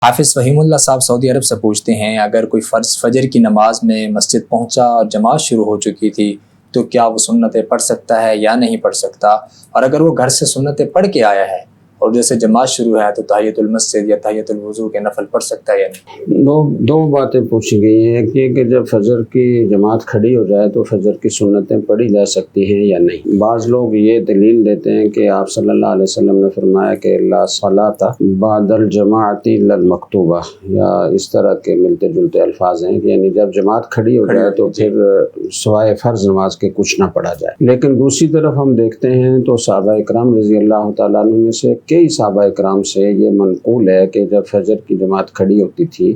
حافظ فہیم اللہ صاحب سعودی عرب سے پوچھتے ہیں، اگر کوئی فرض فجر کی نماز میں مسجد پہنچا اور جماعت شروع ہو چکی تھی تو کیا وہ سنتیں پڑھ سکتا ہے یا نہیں پڑھ سکتا؟ اور اگر وہ گھر سے سنتیں پڑھ کے آیا ہے اور جیسے جماعت شروع ہے تو تحیۃ المسجد یا تحیۃ الوضو کے نفل پڑھ سکتا ہے یا نہیں؟ دو باتیں پوچھی گئی ہیں، ایک یہ کہ جب فجر کی جماعت کھڑی ہو جائے تو فجر کی سنتیں پڑھی جا سکتی ہیں یا نہیں۔ بعض لوگ یہ دلیل دیتے ہیں کہ آپ صلی اللہ علیہ وسلم نے فرمایا کہ لا صلاۃ بعد الجماعت الا المکتوبہ، یا اس طرح کے ملتے جلتے الفاظ ہیں، یعنی جب جماعت کھڑی ہو جائے تو پھر سوائے فرض نماز کے کچھ نہ پڑھا جائے۔ لیکن دوسری طرف ہم دیکھتے ہیں تو صحابہ اکرام رضی اللہ تعالیٰ عنہ میں سے کئی صحابہ اکرام سے یہ منقول ہے کہ جب فجر کی جماعت کھڑی ہوتی تھی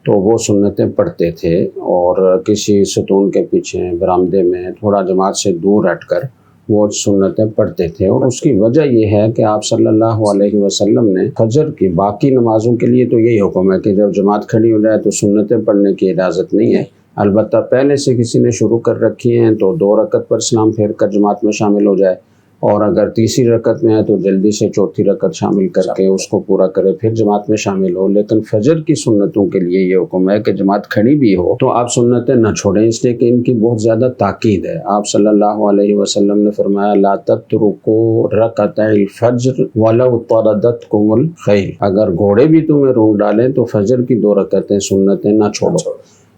تو وہ سنتیں پڑھتے تھے، اور کسی ستون کے پیچھے برآمدے میں تھوڑا جماعت سے دور ہٹ کر وہ سنتیں پڑھتے تھے۔ اور اس کی وجہ یہ ہے کہ آپ صلی اللہ علیہ وسلم نے فجر کی باقی نمازوں کے لیے تو یہی حکم ہے کہ جب جماعت کھڑی ہو جائے تو سنتیں پڑھنے کی اجازت نہیں ہے، البتہ پہلے سے کسی نے شروع کر رکھی ہیں تو 2 رکعت پر سلام پھیر کر جماعت میں شامل ہو جائے، اور اگر تیسری رکعت میں ہے تو جلدی سے چوتھی رکعت شامل کر کے اس کو پورا کرے، پھر جماعت میں شامل ہو۔ لیکن فجر کی سنتوں کے لیے یہ حکم ہے کہ جماعت کھڑی بھی ہو تو آپ سنتیں نہ چھوڑیں، اس لیے کہ ان کی بہت زیادہ تاکید ہے۔ آپ صلی اللہ علیہ وسلم نے فرمایا لا تترکوا رکعتي الفجر ولو طردتكم الخيل، اگر گھوڑے بھی تمہیں رونگ ڈالیں تو فجر کی 2 رکعتیں سنتیں نہ چھوڑو۔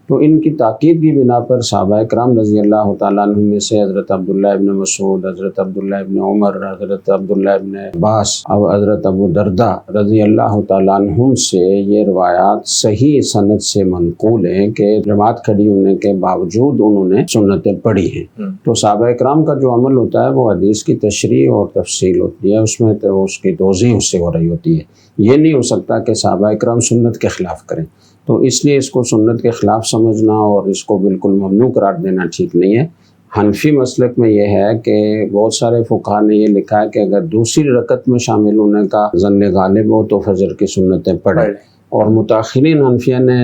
تو ان کی تاکید کی بنا پر صحابہ اکرام رضی اللہ تعالیٰ عنہ میں سے حضرت عبداللہ ابن مسعود، حضرت عبداللہ ابن عمر، حضرت عبداللہ ابن عباس اور حضرت ابو درداء رضی اللہ تعالیٰ عنہم سے یہ روایات صحیح سند سے منقول ہیں کہ جماعت کھڑی ہونے کے باوجود انہوں نے سنتیں پڑھی ہیں۔ تو صحابہ اکرام کا جو عمل ہوتا ہے وہ حدیث کی تشریح اور تفصیل ہوتی ہے، اس میں تو اس کی توضیح اس سے ہو رہی ہوتی ہے۔ یہ نہیں ہو سکتا کہ صحابہ اکرام سنت کے خلاف کریں، تو اس لیے اس کو سنت کے خلاف سمجھنا اور اس کو بالکل ممنوع قرار دینا ٹھیک نہیں ہے۔ حنفی مسلک میں یہ ہے کہ بہت سارے فقہا نے یہ لکھا ہے کہ اگر دوسری رکعت میں شامل ہونے کا ظن غالب ہو تو فجر کی سنتیں پڑھیں، اور متاخرین حنفیہ نے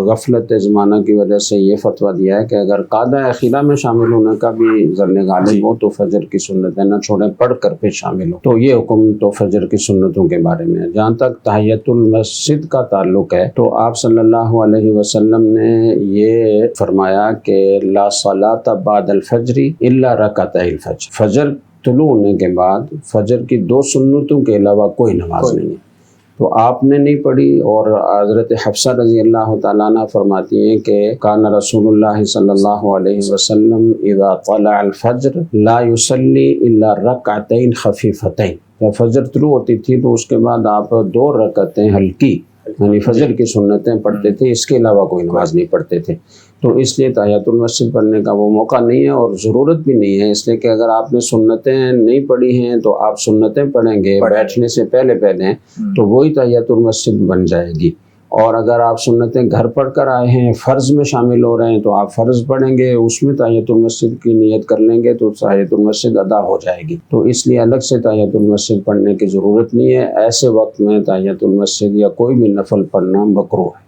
غفلت زمانہ کی وجہ سے یہ فتویٰ دیا ہے کہ اگر قعدہ اخیرہ میں شامل ہونے کا بھی ظن غالب ہو تو فجر کی سنتیں نہ چھوڑیں، پڑھ کر پھر شامل ہو۔ تو یہ حکم تو فجر کی سنتوں کے بارے میں ہے۔ جہاں تک تحیۃ المسجد کا تعلق ہے تو آپ صلی اللہ علیہ وسلم نے یہ فرمایا کہ لا صلاۃ بعد الفجر الا رکعتي الفجر، فجر طلوع ہونے کے بعد فجر کی 2 سنتوں کے علاوہ کوئی نماز نہیں ہے۔ تو آپ نے نہیں پڑھی، اور حضرت حفصہ رضی اللہ تعالیٰ عنہ فرماتی ہیں کہ کان رسول اللہ صلی اللہ علیہ وسلم اذا طلع الفجر لا يصلي الا رکعتين خفیفتين، جب فجر طلوع ہوتی تھی تو اس کے بعد آپ 2 رکعتیں ہلکی یعنی فجر کی سنتیں پڑھتے تھے، اس کے علاوہ کوئی نماز نہیں پڑھتے تھے۔ تو اس لیے تحیۃ المسجد پڑھنے کا وہ موقع نہیں ہے اور ضرورت بھی نہیں ہے، اس لیے کہ اگر آپ نے سنتیں نہیں پڑھی ہیں تو آپ سنتیں پڑھیں گے بیٹھنے سے پہلے تو وہی تحیۃ المسجد بن جائے گی، اور اگر آپ سنتیں گھر پڑھ کر آئے ہیں، فرض میں شامل ہو رہے ہیں تو آپ فرض پڑھیں گے، اس میں تحیۃ المسجد کی نیت کر لیں گے تو تحیۃ المسجد ادا ہو جائے گی۔ تو اس لیے الگ سے تحیۃ المسجد پڑھنے کی ضرورت نہیں ہے۔ ایسے وقت میں تحیۃ المسجد یا کوئی بھی نفل پڑھنا مکروہ ہے۔